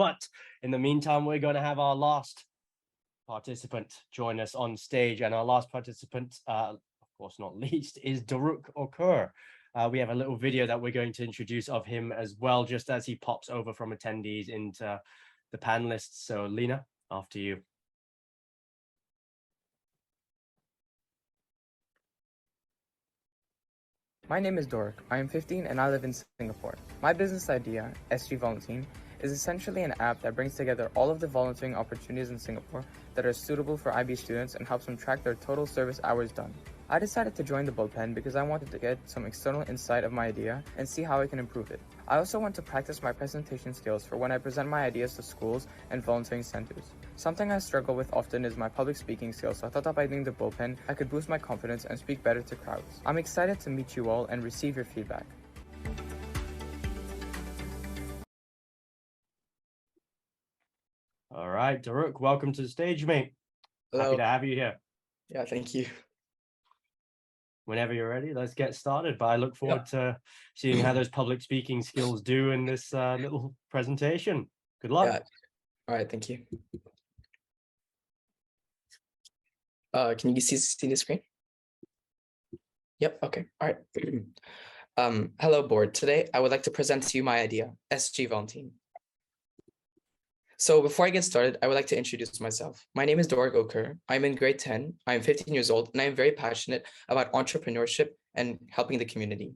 But in the meantime, we're going to have our last participant join us on stage. And our last participant, of course not least, is Doruk Okur. We have a little video that we're going to introduce of him as well, just as he pops over from attendees into the panelists. So Lena, after you. My name is Doruk. I am 15 and I live in Singapore. My business idea, VolunTeen, is essentially an app that brings together all of the volunteering opportunities in Singapore that are suitable for IB students and helps them track their total service hours done. I decided to join the Bullpen because I wanted to get some external insight of my idea and see how I can improve it. I also want to practice my presentation skills for when I present my ideas to schools and volunteering centers. Something I struggle with often is my public speaking skills, so I thought that by doing the Bullpen, I could boost my confidence and speak better to crowds. I'm excited to meet you all and receive your feedback. All right, Doruk, welcome to the stage, mate. Hello. Happy to have you here. Yeah, thank you. Whenever you're ready, let's get started. But I look forward to seeing how those public speaking skills do in this little presentation. Good luck. Yeah. All right, thank you. Can you see the screen? Yep, okay, all right. Hello, board. Today, I would like to present to you my idea, VolunTeen. So before I get started, I would like to introduce myself. My name is Doruk Okur. I'm in grade 10. I'm 15 years old, and I'm very passionate about entrepreneurship and helping the community.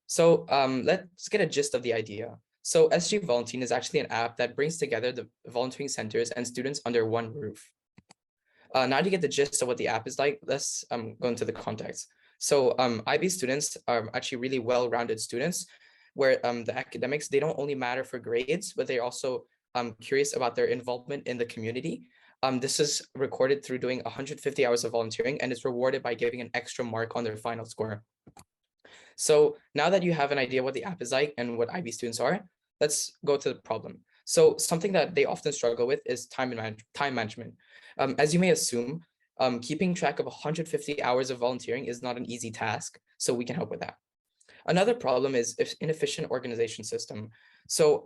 So let's get a gist of the idea. So VolunTeen is actually an app that brings together the volunteering centers and students under one roof. Now to get the gist of what the app is like, let's go into the context. So IB students are actually really well-rounded students where the academics, they don't only matter for grades, but they're also curious about their involvement in the community. This is recorded through doing 150 hours of volunteering and is rewarded by giving an extra mark on their final score. So now that you have an idea what the app is like and what IB students are, let's go to the problem. So something that they often struggle with is time management. As you may assume, keeping track of 150 hours of volunteering is not an easy task, so we can help with that. Another problem is inefficient organization system. So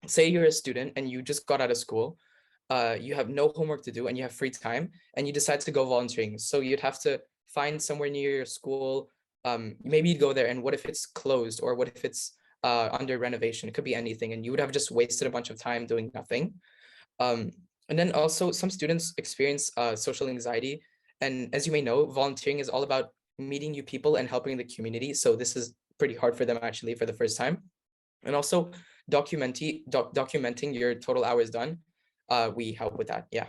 say you're a student and you just got out of school, you have no homework to do and you have free time and you decide to go volunteering. So you'd have to find somewhere near your school, maybe you'd go there, and what if it's closed, or what if it's under renovation? It could be anything, and you would have just wasted a bunch of time doing nothing. And then also some students experience social anxiety. And as you may know, volunteering is all about meeting new people and helping the community. So this is pretty hard for them actually for the first time. And also documenting your total hours done. We help with that, yeah.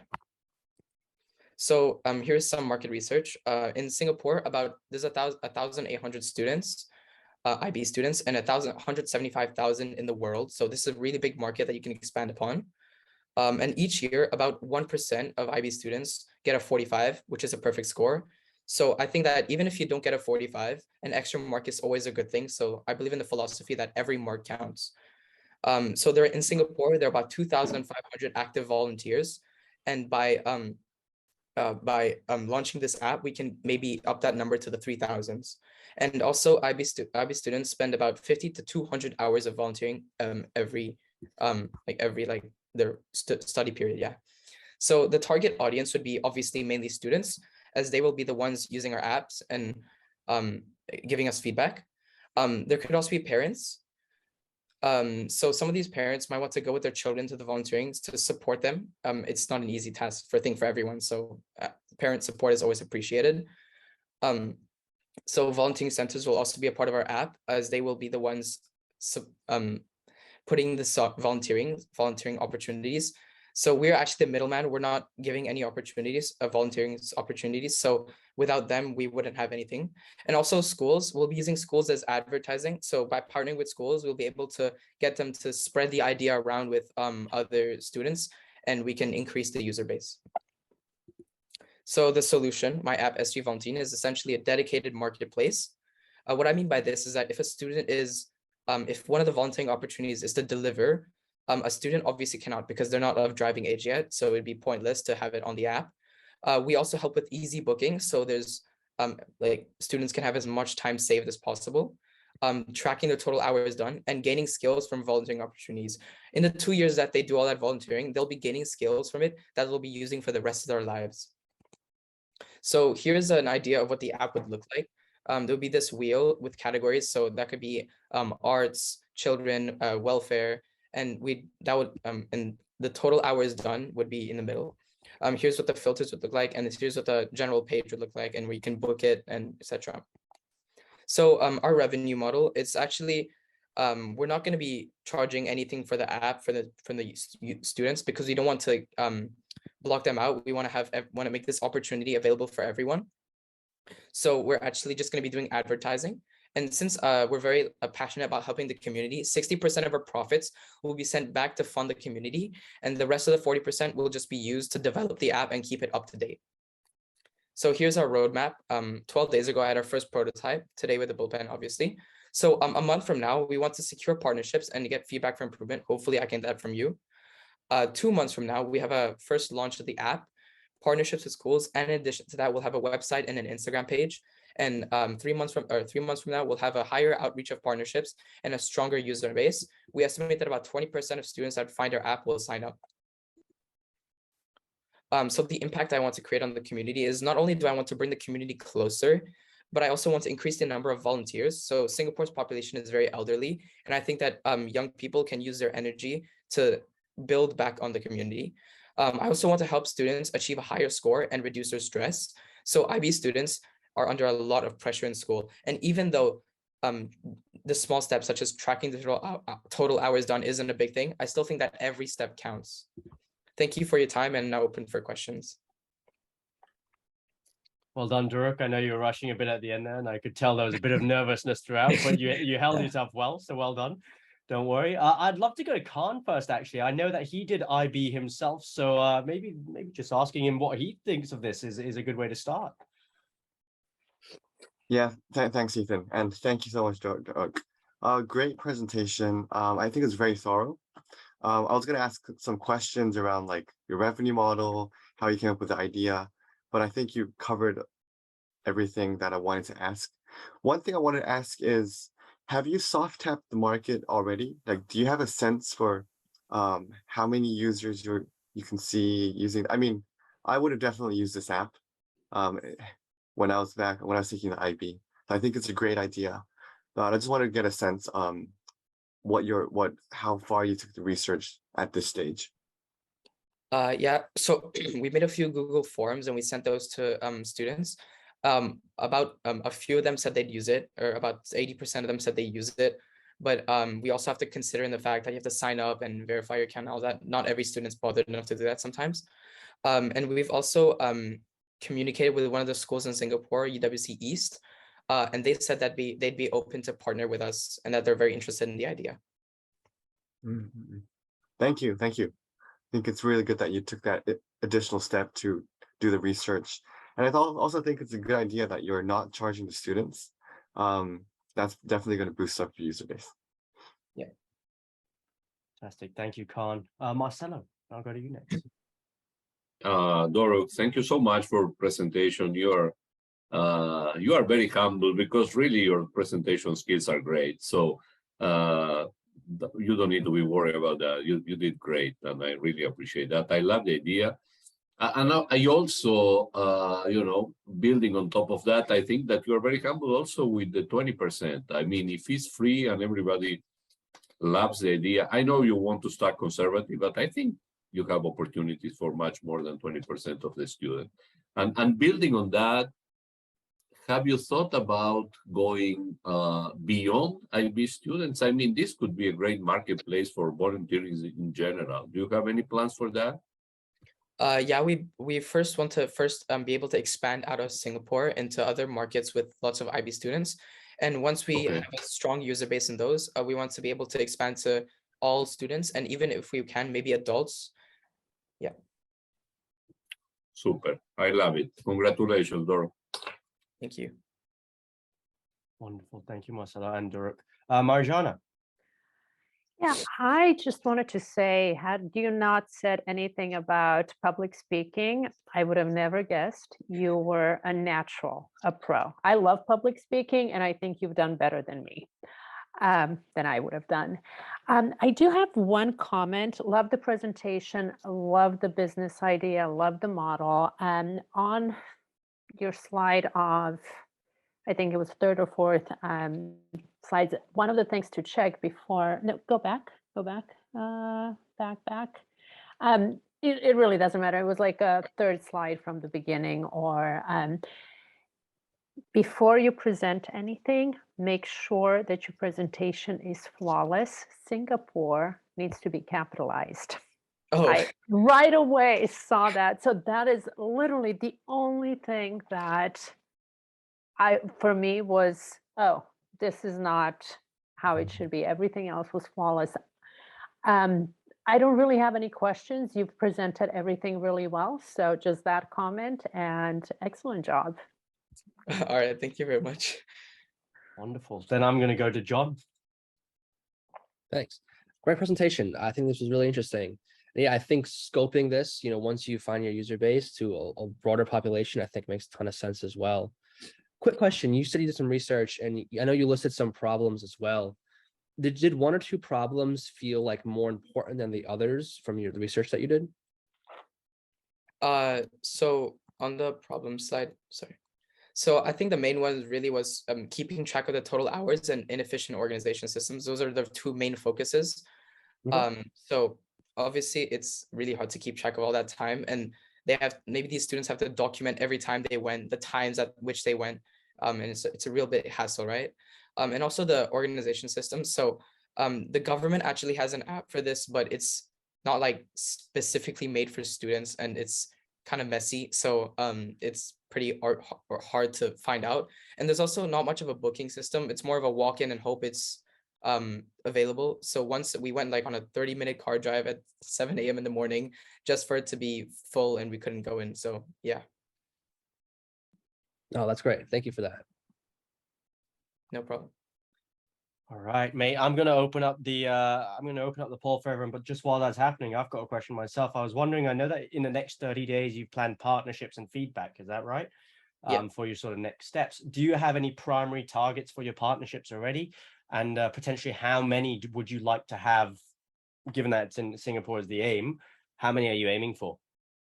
So here's some market research. In Singapore, there's 1,800 students, IB students, and 175,000 in the world. So this is a really big market that you can expand upon. And each year, about 1% of IB students get a 45, which is a perfect score. So I think that even if you don't get a 45, an extra mark is always a good thing. So I believe in the philosophy that every mark counts. So in Singapore, there are about 2,500 active volunteers. And by launching this app, we can maybe up that number to the 3,000s. And also IB students spend about 50 to 200 hours of volunteering every their study period, yeah. So the target audience would be obviously mainly students, as they will be the ones using our apps and giving us feedback. There could also be parents. So some of these parents might want to go with their children to the volunteering to support them. It's not an easy task for everyone, so parent support is always appreciated. So volunteering centers will also be a part of our app, as they will be the ones putting the volunteering opportunities. So we're actually the middleman. We're not giving any opportunities, volunteering opportunities. So without them, we wouldn't have anything. And also schools, we'll be using schools as advertising. So by partnering with schools, we'll be able to get them to spread the idea around with other students, and we can increase the user base. So the solution, my app VolunTeen, is essentially a dedicated marketplace. What I mean by this is that if a student is, if one of the volunteering opportunities is to deliver, a student obviously cannot, because they're not of driving age yet, so it'd be pointless to have it on the app. We also help with easy booking, so there's like students can have as much time saved as possible. tracking their total hours done, and gaining skills from volunteering opportunities. In the 2 years that they do all that volunteering, they'll be gaining skills from it that they'll be using for the rest of their lives. So here's an idea of what the app would look like. There'll be this wheel with categories. So that could be arts, children, welfare, and and the total hours done would be in the middle. Here's what the filters would look like, and here's what the general page would look like, and where you can book it and etc. So our revenue model, it's actually, we're not going to be charging anything for the app from the students, because we don't want to block them out. We want to make this opportunity available for everyone. So we're actually just going to be doing advertising. And since we're very passionate about helping the community, 60% of our profits will be sent back to fund the community, and the rest of the 40% will just be used to develop the app and keep it up to date. So here's our roadmap. 12 days ago, I had our first prototype, today with the Bullpen, obviously. So a month from now, we want to secure partnerships and get feedback for improvement. Hopefully I can get that from you. 2 months from now, we have a first launch of the app, partnerships with schools, and in addition to that, we'll have a website and an Instagram page. And 3 months from now, we'll have a higher outreach of partnerships and a stronger user base. We estimate that about 20% of students that find our app will sign up. So the impact I want to create on the community is, not only do I want to bring the community closer, but I also want to increase the number of volunteers. So Singapore's population is very elderly, and I think that young people can use their energy to build back on the community. I also want to help students achieve a higher score and reduce their stress. So IB students are under a lot of pressure in school. And even though the small steps, such as tracking the total hours done, isn't a big thing, I still think that every step counts. Thank you for your time, and now open for questions. Well done, Doruk. I know you were rushing a bit at the end there, and I could tell there was a bit of nervousness throughout, but you held yourself well, so well done. Don't worry. I'd love to go to Khan first, actually. I know that he did IB himself, so maybe just asking him what he thinks of this is a good way to start. Yeah, thanks, Ethan, and thank you so much, Doruk. Great presentation. I think it's very thorough. I was going to ask some questions around like your revenue model, how you came up with the idea, but I think you covered everything that I wanted to ask. One thing I wanted to ask is, have you soft tapped the market already? Like, do you have a sense for how many users you can see using? I mean, I would have definitely used this app when I was taking the IB. I think it's a great idea. But I just wanted to get a sense how far you took the research at this stage. Yeah, so we made a few Google forms and we sent those to students. About a few of them said they'd use it, or about 80% of them said they used it. But we also have to consider in the fact that you have to sign up and verify your account and all that. Not every student's bothered enough to do that sometimes. And we've also communicated with one of the schools in Singapore, UWC East, and they said that they'd be open to partner with us and that they're very interested in the idea. Mm-hmm. Thank you. I think it's really good that you took that additional step to do the research. And I also think it's a good idea that you're not charging the students. That's definitely going to boost up your user base. Yeah. Fantastic. Thank you, Khan. Marcelo, I'll go to you next. Doruk, thank you so much for presentation. You are very humble, because really your presentation skills are great. So you don't need to be worried about that. You did great, and I really appreciate that. I love the idea. And I also, building on top of that, I think that you are very humble also with the 20%. I mean, if it's free and everybody loves the idea, I know you want to start conservative, but I think you have opportunities for much more than 20% of the student. And building on that, have you thought about going beyond IB students? I mean, this could be a great marketplace for volunteering in general. Do you have any plans for that? Yeah, we first want to be able to expand out of Singapore into other markets with lots of IB students. And once we have a strong user base in those, we want to be able to expand to all students, and even if we can, maybe adults. Yeah. Super. I love it. Congratulations, Doruk. Thank you. Wonderful. Thank you, Marcelo and Doruk. Marjana. Yeah, I just wanted to say, had you not said anything about public speaking, I would have never guessed you were a natural, a pro. I love public speaking, and I think you've done better than me, than I would have done. I do have one comment. Love the presentation, love the business idea, love the model. On your slide of, I think it was third or fourth slides, one of the things to check before, no, go back, back. It really doesn't matter. It was like a third slide from the beginning, or before you present anything, make sure that your presentation is flawless. Singapore needs to be capitalized. Oh, I right away saw that. So that is literally the only thing that for me was, oh, this is not how it should be. Everything else was flawless. I don't really have any questions. You've presented everything really well. So just that comment, and excellent job. all right. Thank you very much. Wonderful. Then I'm going to go to John. Thanks. Great presentation. I think this was really interesting. Yeah, I think scoping this, once you find your user base to a broader population, I think makes a ton of sense as well. Quick question. You said you did some research, and I know you listed some problems as well. Did one or two problems feel like more important than the others from the research that you did? So on the problem side, sorry. So I think the main one really was keeping track of the total hours and inefficient organization systems. Those are the two main focuses. So obviously it's really hard to keep track of all that time, and maybe these students have to document every time they went, the times at which they went, and it's a real bit hassle, right? And also the organization system. So the government actually has an app for this, but it's not like specifically made for students, and it's kind of messy. So it's pretty hard to find out. And there's also not much of a booking system. It's more of a walk in and hope it's available. So once we went like on a 30-minute car drive at 7 a.m. in the morning just for it to be full, and we couldn't go in. So yeah. Oh, that's great. Thank you for that. No problem. All right, mate. I'm going to open up the poll for everyone. But just while that's happening, I've got a question myself. I was wondering, I know that in the next 30 days, you've planned partnerships and feedback. Is that right? Yeah. For your sort of next steps. Do you have any primary targets for your partnerships already? And potentially, how many would you like to have, given that it's in Singapore as the aim? How many are you aiming for?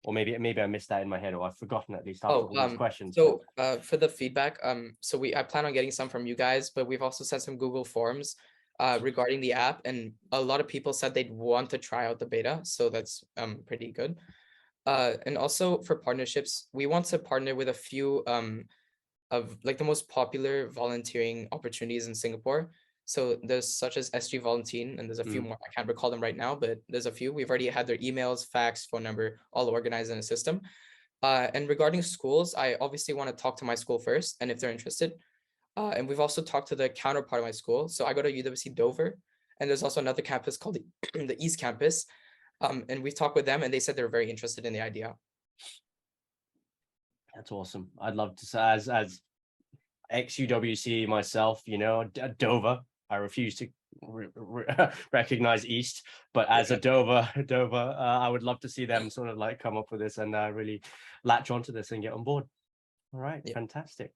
Or maybe I missed that in my head, or I've forgotten at least after all these questions. So for the feedback, I plan on getting some from you guys, but we've also sent some Google Forms regarding the app, and a lot of people said they'd want to try out the beta, so that's pretty good. And also for partnerships, we want to partner with a few of like the most popular volunteering opportunities in Singapore. So there's such as SG VolunTeen, and there's a few more. I can't recall them right now, but there's a few. We've already had their emails, fax, phone number, all organized in a system. And regarding schools, I obviously want to talk to my school first, and if they're interested. And we've also talked to the counterpart of my school. So I go to UWC Dover, and there's also another campus called the East Campus. And we've talked with them, and they said they're very interested in the idea. That's awesome. I'd love to say, as ex-UWC myself, Dover, I refuse to recognize East, but as a Dover, I would love to see them sort of like come up with this and really latch onto this and get on board. All right, fantastic.